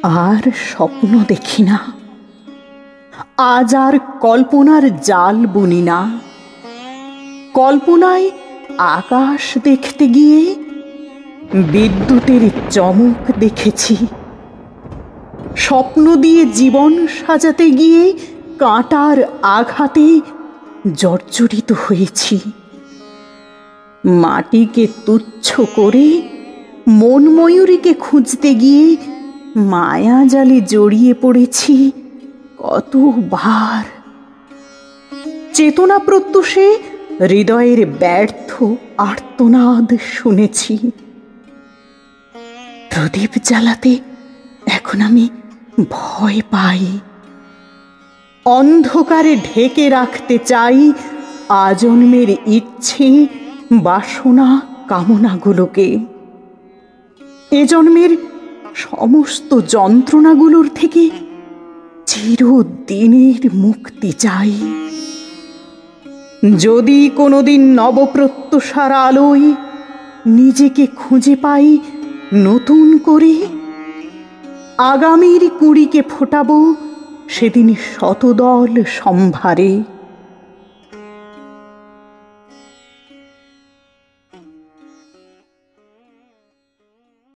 আর স্বপ্ন দেখি না, আজ আর কল্পনার জাল বুনি না। কল্পনায় আকাশ দেখতে গিয়ে বিদ্যুতের চমক দেখেছি। স্বপ্ন দিয়ে জীবন সাজাতে গিয়ে কাঁটার আঘাতে জর্জরিত হয়েছি। মাটিকে তুচ্ছ করে মন ময়ূরীকে খুঁজতে গিয়ে মায়া জালে জড়িয়ে পড়েছি কতবার। চেতনা প্রত্যুষে হৃদয়ের ব্যর্থ আর্তনাদ শুনেছি। প্রদীপ জ্বালাতে এখন আমি ভয় পাই। অন্ধকারে ঢেকে রাখতে চাই আজন্মের ইচ্ছে, বাসনা, কামনাগুলোকে। এ জন্মের সমস্ত যন্ত্রণাগুলোর থেকে চিরদিনের মুক্তি চাই। যদি কোনোদিন নবপ্রত্যুষার আলোয় নিজেকে খুঁজে পাই নতুন করে, আগামীর কুঁড়িকে ফোটাবো সেদিন শতদল সম্ভারে।